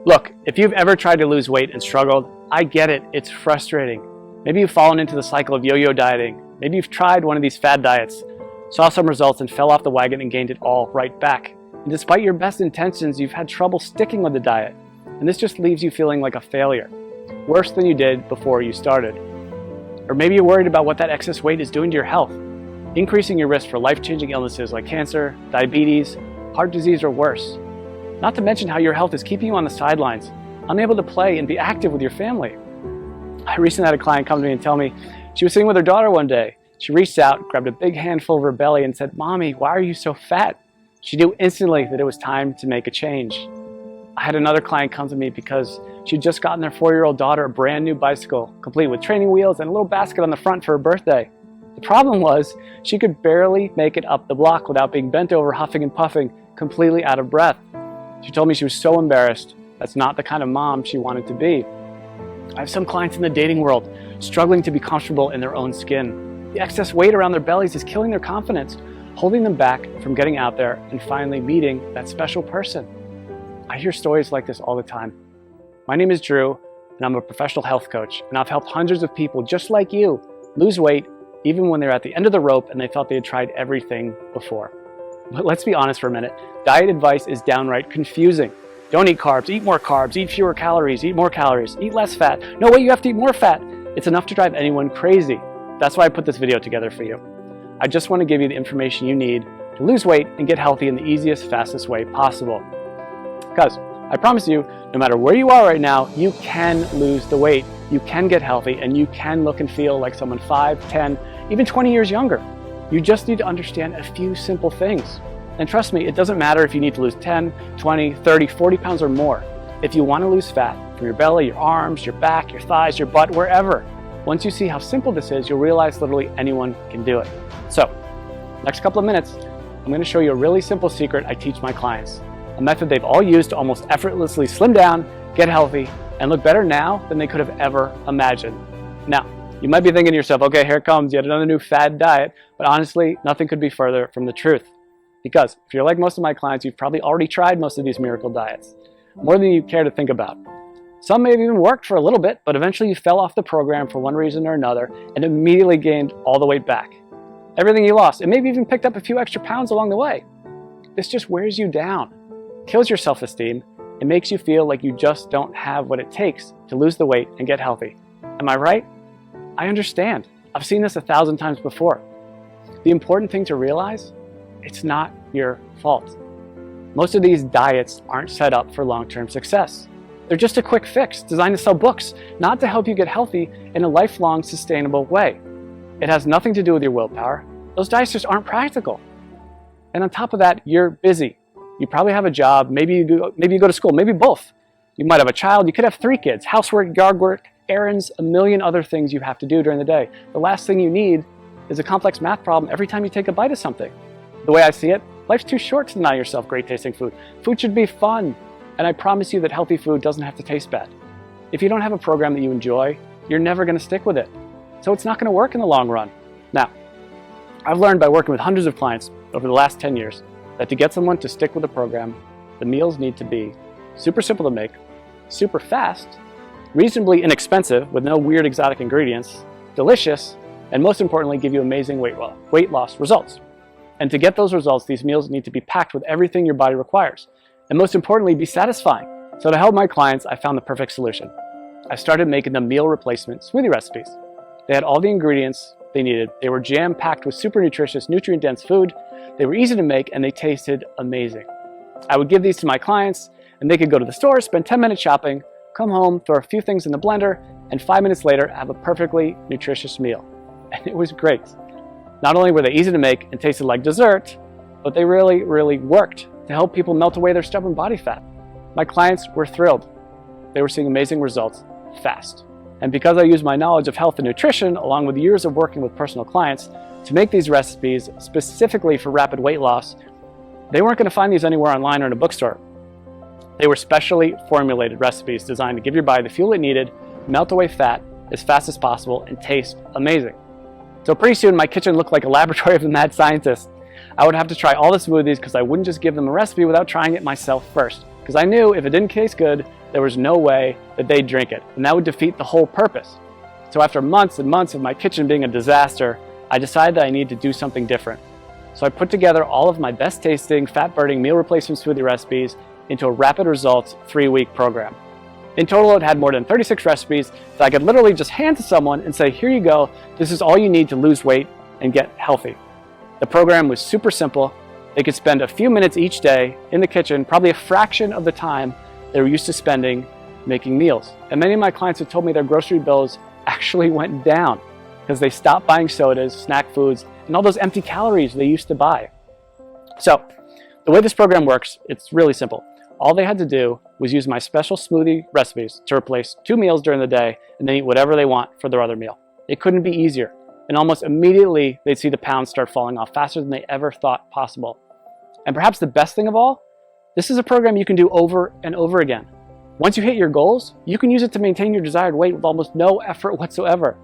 Look, if you've ever tried to lose weight and struggled, I get it, it's frustrating. Maybe you've fallen into the cycle of yo-yo dieting. Maybe you've tried one of these fad diets, saw some results and fell off the wagon and gained it all right back. And despite your best intentions, you've had trouble sticking with the diet. And this just leaves you feeling like a failure, worse than you did before you started. Or maybe you're worried about what that excess weight is doing to your health, increasing your risk for life-changing illnesses like cancer, diabetes, heart disease, or worse. Not to mention how your health is keeping you on the sidelines, unable to play and be active with your family. I recently had a client come to me and tell me she was sitting with her daughter one day. She reached out, grabbed a big handful of her belly and said, "Mommy, why are you so fat?" She knew instantly that it was time to make a change. I had another client come to me because she'd just gotten their 4-year-old daughter a brand new bicycle, complete with training wheels and a little basket on the front for her birthday. The problem was she could barely make it up the block without being bent over, huffing and puffing, completely out of breath. She told me she was so embarrassed. That's not the kind of mom she wanted to be. I have some clients in the dating world struggling to be comfortable in their own skin. The excess weight around their bellies is killing their confidence, holding them back from getting out there and finally meeting that special person. I hear stories like this all the time. My name is Drew, and I'm a professional health coach, and I've helped hundreds of people just like you lose weight even when they're at the end of the rope and they thought they had tried everything before. But let's be honest for a minute. Diet advice is downright confusing. Don't eat carbs, eat more carbs, eat fewer calories, eat more calories, eat less fat. No way, you have to eat more fat. It's enough to drive anyone crazy. That's why I put this video together for you. I just want to give you the information you need to lose weight and get healthy in the easiest, fastest way possible. Because I promise you, no matter where you are right now, you can lose the weight, you can get healthy, and you can look and feel like someone 5, 10, even 20 years younger. You just need to understand a few simple things. And trust me, it doesn't matter if you need to lose 10, 20, 30, 40 pounds or more. If you want to lose fat from your belly, your arms, your back, your thighs, your butt, wherever, once you see how simple this is, you'll realize literally anyone can do it. So, next couple of minutes, I'm going to show you a really simple secret I teach my clients. A method they've all used to almost effortlessly slim down, get healthy, and look better now than they could have ever imagined. Now, you might be thinking to yourself, okay, here comes yet another new fad diet, but honestly, nothing could be further from the truth. Because if you're like most of my clients, you've probably already tried most of these miracle diets, more than you care to think about. Some may have even worked for a little bit, but eventually you fell off the program for one reason or another and immediately gained all the weight back. Everything you lost, and maybe even picked up a few extra pounds along the way. This just wears you down, kills your self-esteem, and makes you feel like you just don't have what it takes to lose the weight and get healthy. Am I right? I understand. I've seen this 1,000 times before. The important thing to realize, it's not your fault. Most of these diets aren't set up for long-term success. They're just a quick fix designed to sell books, not to help you get healthy in a lifelong, sustainable way. It has nothing to do with your willpower. Those diets just aren't practical. And on top of that, you're busy. You probably have a job, maybe you go to school, maybe both. You might have a child, you could have 3 kids, housework, yard work, errands, a million other things you have to do during the day. The last thing you need is a complex math problem every time you take a bite of something. The way I see it, life's too short to deny yourself great tasting food. Food should be fun, and I promise you that healthy food doesn't have to taste bad. If you don't have a program that you enjoy, you're never going to stick with it. So it's not going to work in the long run. Now, I've learned by working with hundreds of clients over the last 10 years that to get someone to stick with a program, the meals need to be super simple to make, super fast, reasonably inexpensive with no weird exotic ingredients, delicious, and most importantly, give you amazing weight loss results. And to get those results, these meals need to be packed with everything your body requires. And most importantly, be satisfying. So to help my clients, I found the perfect solution. I started making them meal replacement smoothie recipes. They had all the ingredients they needed. They were jam-packed with super nutritious, nutrient-dense food. They were easy to make, and they tasted amazing. I would give these to my clients, and they could go to the store, spend 10 minutes shopping, come home, throw a few things in the blender, and 5 minutes later, have a perfectly nutritious meal. And it was great. Not only were they easy to make and tasted like dessert, but they really, really worked to help people melt away their stubborn body fat. My clients were thrilled. They were seeing amazing results fast. And because I use my knowledge of health and nutrition, along with years of working with personal clients, to make these recipes specifically for rapid weight loss, they weren't going to find these anywhere online or in a bookstore. They were specially formulated recipes designed to give your body the fuel it needed, melt away fat as fast as possible, and taste amazing. So pretty soon my kitchen looked like a laboratory of a mad scientist. I would have to try all the smoothies because I wouldn't just give them a recipe without trying it myself first. Because I knew if it didn't taste good, there was no way that they'd drink it, and that would defeat the whole purpose. So after months and months of my kitchen being a disaster, I decided that I needed to do something different. So I put together all of my best tasting, fat-burning meal replacement smoothie recipes into a rapid results 3-week program. In total, it had more than 36 recipes that I could literally just hand to someone and say, here you go, this is all you need to lose weight and get healthy. The program was super simple. They could spend a few minutes each day in the kitchen, probably a fraction of the time they were used to spending making meals. And many of my clients have told me their grocery bills actually went down because they stopped buying sodas, snack foods, and all those empty calories they used to buy. So the way this program works, it's really simple. All they had to do was use my special smoothie recipes to replace 2 meals during the day and then eat whatever they want for their other meal. It couldn't be easier. And almost immediately, they'd see the pounds start falling off faster than they ever thought possible. And perhaps the best thing of all, this is a program you can do over and over again. Once you hit your goals, you can use it to maintain your desired weight with almost no effort whatsoever.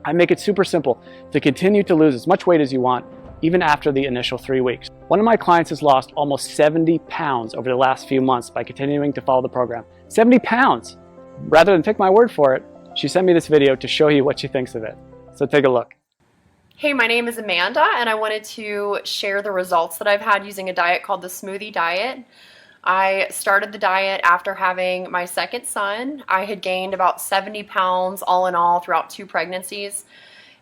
I make it super simple to continue to lose as much weight as you want, even after the initial 3 weeks. One of my clients has lost almost 70 pounds over the last few months by continuing to follow the program. 70 pounds! Rather than take my word for it, she sent me this video to show you what she thinks of it. So take a look. Hey, my name is Amanda, and I wanted to share the results that I've had using a diet called the Smoothie Diet. I started the diet after having my second son. I had gained about 70 pounds all in all throughout 2 pregnancies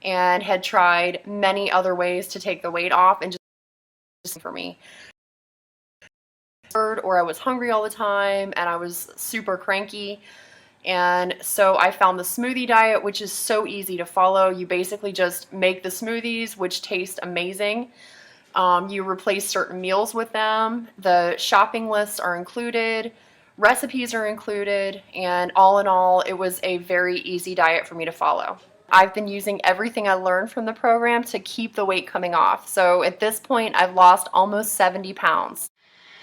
and had tried many other ways to take the weight off, and just for me. Or I was hungry all the time and I was super cranky. And so I found the Smoothie Diet, which is so easy to follow. You basically just make the smoothies, which taste amazing. You replace certain meals with them. The shopping lists are included. Recipes are included. And all in all, it was a very easy diet for me to follow. I've been using everything I learned from the program to keep the weight coming off. So at this point, I've lost almost 70 pounds.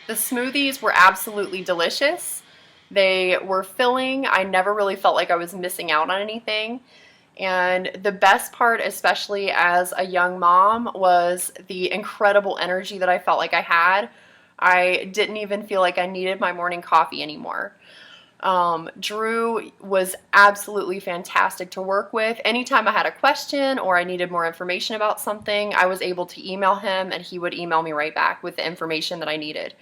The smoothies were absolutely delicious. They were filling. I never really felt like I was missing out on anything. And the best part, especially as a young mom, was the incredible energy that I felt like I had. I didn't even feel like I needed my morning coffee anymore. Drew was absolutely fantastic to work with. Anytime I had a question or I needed more information about something, I was able to email him and he would email me right back with the information that I needed.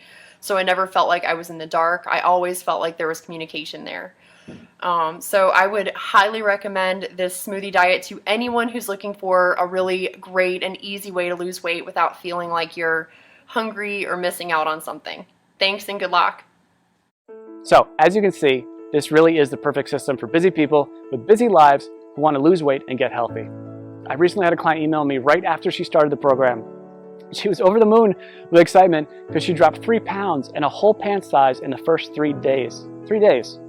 So I never felt like I was in the dark. I always felt like there was communication there. So I would highly recommend this smoothie diet to anyone who's looking for a really great and easy way to lose weight without feeling like you're hungry or missing out on something. Thanks and good luck. So as you can see, this really is the perfect system for busy people with busy lives who want to lose weight and get healthy. I recently had a client email me right after she started the program. She was over the moon with excitement because she dropped 3 pounds and a whole pant size in the first 3 days. 3 days.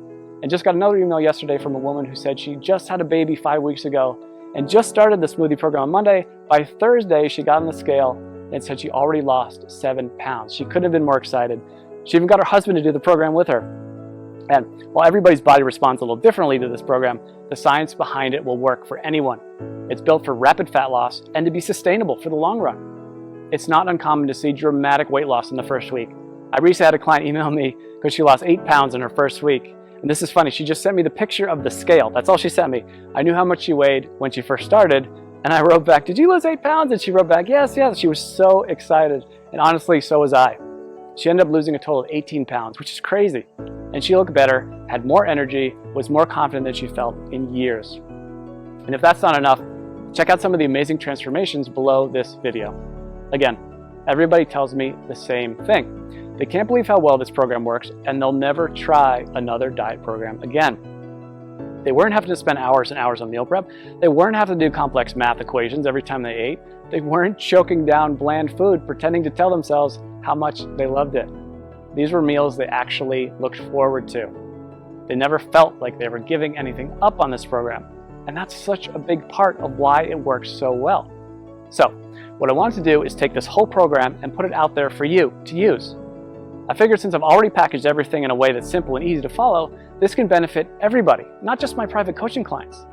And just got another email yesterday from a woman who said she just had a baby 5 weeks ago and just started the smoothie program on Monday. By Thursday, she got on the scale and said she already lost 7 pounds. She couldn't have been more excited. She even got her husband to do the program with her. And while everybody's body responds a little differently to this program, the science behind it will work for anyone. It's built for rapid fat loss and to be sustainable for the long run. It's not uncommon to see dramatic weight loss in the first week. I recently had a client email me because she lost 8 pounds in her first week. And this is funny, she just sent me the picture of the scale. That's all she sent me. I knew how much she weighed when she first started, and I wrote back, did you lose 8 pounds? And she wrote back, yes, yes. She was so excited, and honestly, so was I. She ended up losing a total of 18 pounds, which is crazy. And she looked better, had more energy, was more confident than she felt in years. And if that's not enough, check out some of the amazing transformations below this video. Again, everybody tells me the same thing. They can't believe how well this program works, and they'll never try another diet program again. They weren't having to spend hours and hours on meal prep. They weren't having to do complex math equations every time they ate. They weren't choking down bland food, pretending to tell themselves how much they loved it. These were meals they actually looked forward to. They never felt like they were giving anything up on this program. And that's such a big part of why it works so well. So, what I wanted to do is take this whole program and put it out there for you to use. I figured since I've already packaged everything in a way that's simple and easy to follow, this can benefit everybody, not just my private coaching clients.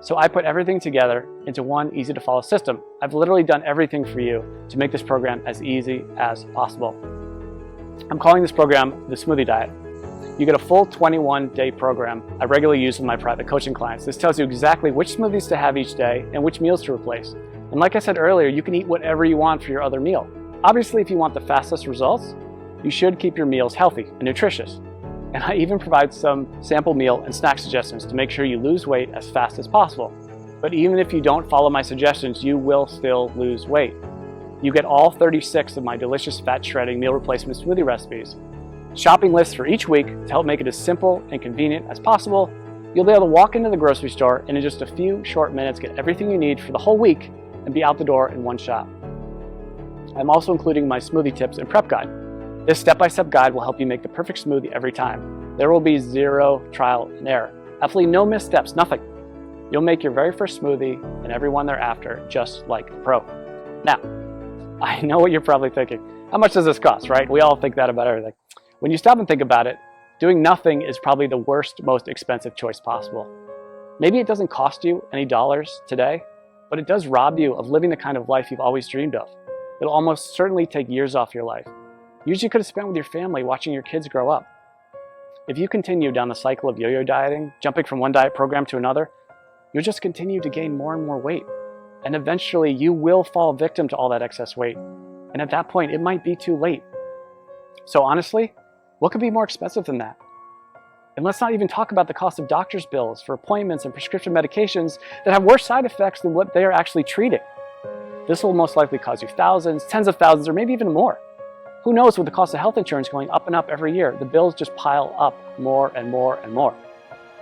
So I put everything together into one easy to follow system. I've literally done everything for you to make this program as easy as possible. I'm calling this program the Smoothie Diet. You get a full 21-day program I regularly use with my private coaching clients. This tells you exactly which smoothies to have each day and which meals to replace. And like I said earlier, you can eat whatever you want for your other meal. Obviously, if you want the fastest results, you should keep your meals healthy and nutritious. And I even provide some sample meal and snack suggestions to make sure you lose weight as fast as possible. But even if you don't follow my suggestions, you will still lose weight. You get all 36 of my delicious fat shredding meal replacement smoothie recipes, shopping lists for each week to help make it as simple and convenient as possible. You'll be able to walk into the grocery store and in just a few short minutes get everything you need for the whole week and be out the door in one shot. I'm also including my smoothie tips and prep guide. This step-by-step guide will help you make the perfect smoothie every time. There will be zero trial and error. Absolutely no missteps, nothing. You'll make your very first smoothie and every one thereafter just like a pro. Now, I know what you're probably thinking. How much does this cost, right? We all think that about everything. When you stop and think about it, doing nothing is probably the worst, most expensive choice possible. Maybe it doesn't cost you any dollars today, but it does rob you of living the kind of life you've always dreamed of. It'll almost certainly take years off your life. Years you could have spent with your family watching your kids grow up. If you continue down the cycle of yo-yo dieting, jumping from one diet program to another, you'll just continue to gain more and more weight. And eventually you will fall victim to all that excess weight. And at that point, it might be too late. So honestly, what could be more expensive than that? And let's not even talk about the cost of doctor's bills for appointments and prescription medications that have worse side effects than what they are actually treating. This will most likely cost you thousands, tens of thousands, or maybe even more. Who knows, with the cost of health insurance going up and up every year, the bills just pile up more and more and more.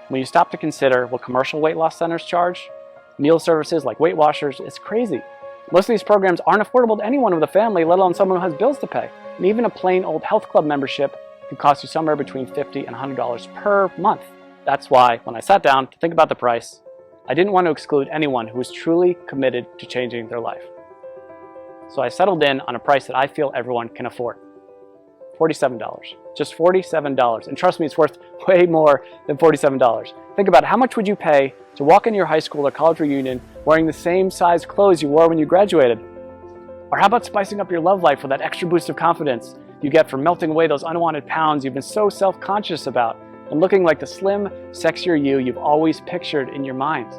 When you stop to consider what commercial weight loss centers charge, meal services like Weight Watchers, it's crazy. Most of these programs aren't affordable to anyone with a family, let alone someone who has bills to pay. And even a plain old health club membership can cost you somewhere between $50 and $100 per month. That's why, when I sat down to think about the price, I didn't want to exclude anyone who was truly committed to changing their life. So I settled in on a price that I feel everyone can afford. $47. Just $47. And trust me, it's worth way more than $47. Think about it. How much would you pay to walk into your high school or college reunion wearing the same size clothes you wore when you graduated? Or how about spicing up your love life with that extra boost of confidence you get from melting away those unwanted pounds you've been so self-conscious about and looking like the slim, sexier you you've always pictured in your mind?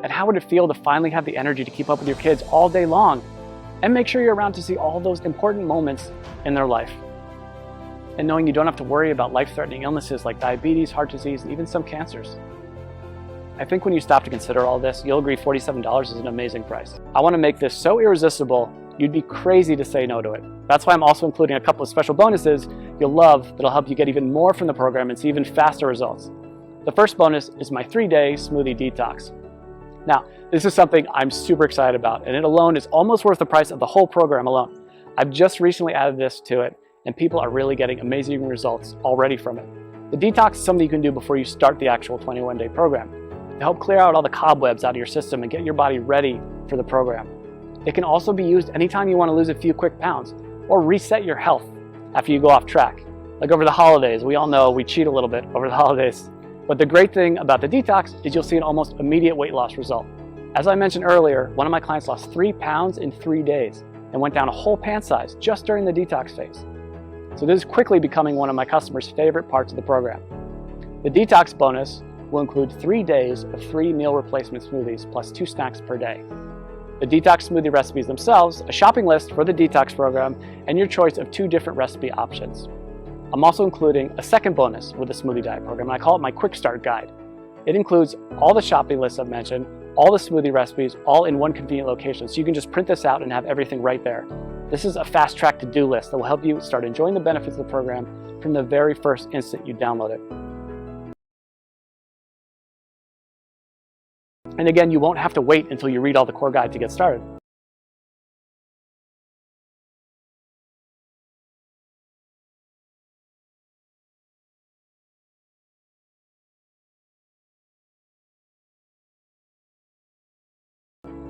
And how would it feel to finally have the energy to keep up with your kids all day long and make sure you're around to see all those important moments in their life? And knowing you don't have to worry about life-threatening illnesses like diabetes, heart disease, and even some cancers. I think when you stop to consider all this, you'll agree $47 is an amazing price. I want to make this so irresistible, you'd be crazy to say no to it. That's why I'm also including a couple of special bonuses you'll love that'll help you get even more from the program and see even faster results. The first bonus is my 3-day smoothie detox. Now, this is something I'm super excited about, and it alone is almost worth the price of the whole program alone. I've just recently added this to it, and people are really getting amazing results already from it. The detox is something you can do before you start the actual 21-day program to help clear out all the cobwebs out of your system and get your body ready for the program. It can also be used anytime you want to lose a few quick pounds or reset your health after you go off track. Like over the holidays, we all know we cheat a little bit over the holidays. But the great thing about the detox is you'll see an almost immediate weight loss result. As I mentioned earlier, one of my clients lost 3 pounds in 3 days and went down a whole pant size just during the detox phase. So this is quickly becoming one of my customers' favorite parts of the program. The detox bonus will include 3 days of free meal replacement smoothies plus 2 snacks per day. The detox smoothie recipes themselves, a shopping list for the detox program, and your choice of 2 different recipe options. I'm also including a second bonus with the Smoothie Diet program, and I call it my Quick Start Guide. It includes all the shopping lists I've mentioned, all the smoothie recipes, all in one convenient location, so you can just print this out and have everything right there. This is a fast-track to-do list that will help you start enjoying the benefits of the program from the very first instant you download it. And again, you won't have to wait until you read all the core guide to get started.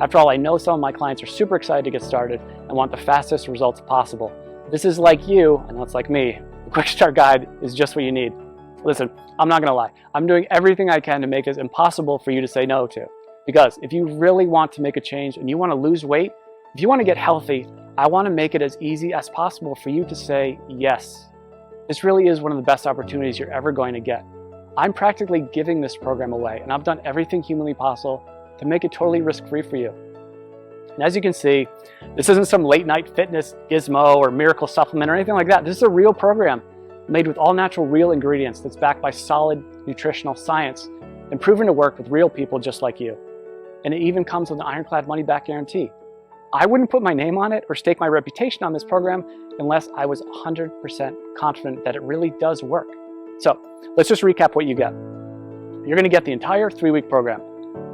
After all, I know some of my clients are super excited to get started and want the fastest results possible. If this is like you, and that's like me, the Quick Start Guide is just what you need. Listen, I'm not gonna lie. I'm doing everything I can to make this impossible for you to say no to. Because if you really want to make a change and you want to lose weight, if you want to get healthy, I want to make it as easy as possible for you to say yes. This really is one of the best opportunities you're ever going to get. I'm practically giving this program away, and I've done everything humanly possible to make it totally risk-free for you. And as you can see, this isn't some late-night fitness gizmo or miracle supplement or anything like that. This is a real program made with all natural, real ingredients that's backed by solid nutritional science and proven to work with real people just like you. And it even comes with an ironclad money-back guarantee. I wouldn't put my name on it or stake my reputation on this program unless I was 100% confident that it really does work. So let's just recap what you get. You're going to get the entire 3-week program,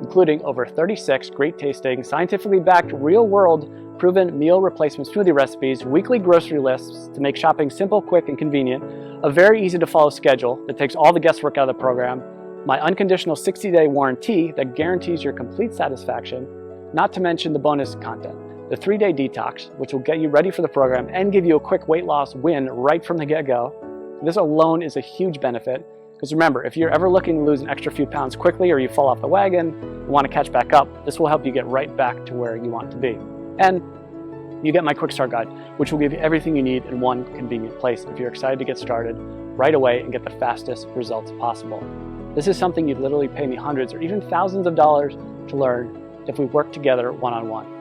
including over 36 great tasting, scientifically backed, real-world proven meal replacement smoothie recipes, weekly grocery lists to make shopping simple, quick, and convenient, a very easy to follow schedule that takes all the guesswork out of the program, my unconditional 60-day warranty that guarantees your complete satisfaction, not to mention the bonus content, the 3-day detox, which will get you ready for the program and give you a quick weight loss win right from the get-go. This alone is a huge benefit, because remember, if you're ever looking to lose an extra few pounds quickly or you fall off the wagon and want to catch back up, this will help you get right back to where you want to be. And you get my quick start guide, which will give you everything you need in one convenient place if you're excited to get started right away and get the fastest results possible. This is something you'd literally pay me hundreds or even thousands of dollars to learn if we work together one-on-one.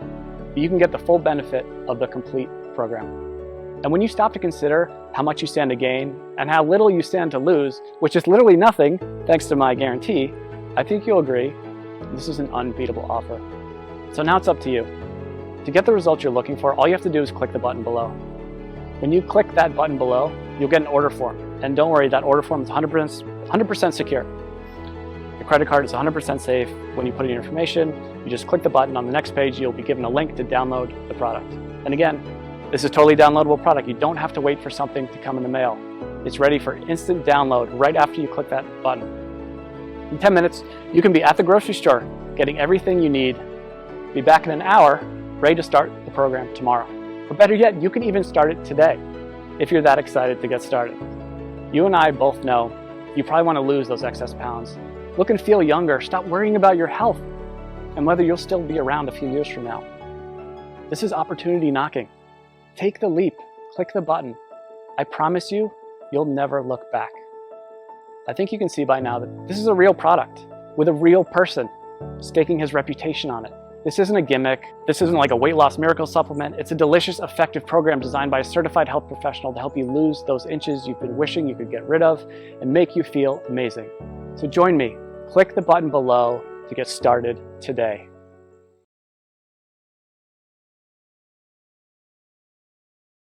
But you can get the full benefit of the complete program. And when you stop to consider how much you stand to gain and how little you stand to lose, which is literally nothing thanks to my guarantee, I think you'll agree this is an unbeatable offer. So now it's up to you. To get the results you're looking for, all you have to do is click the button below. When you click that button below, you'll get an order form. And don't worry, that order form is 100% secure. Your credit card is 100% safe. When you put in your information, you just click the button. On the next page, you'll be given a link to download the product. And again, this is a totally downloadable product. You don't have to wait for something to come in the mail. It's ready for instant download right after you click that button. In 10 minutes, you can be at the grocery store, getting everything you need. Be back in an hour, ready to start the program tomorrow. Or better yet, you can even start it today, if you're that excited to get started. You and I both know you probably want to lose those excess pounds. Look and feel younger. Stop worrying about your health and whether you'll still be around a few years from now. This is opportunity knocking. Take the leap, click the button. I promise you, you'll never look back. I think you can see by now that this is a real product with a real person staking his reputation on it. This isn't a gimmick. This isn't like a weight loss miracle supplement. It's a delicious, effective program designed by a certified health professional to help you lose those inches you've been wishing you could get rid of and make you feel amazing. So join me. Click the button below to get started today.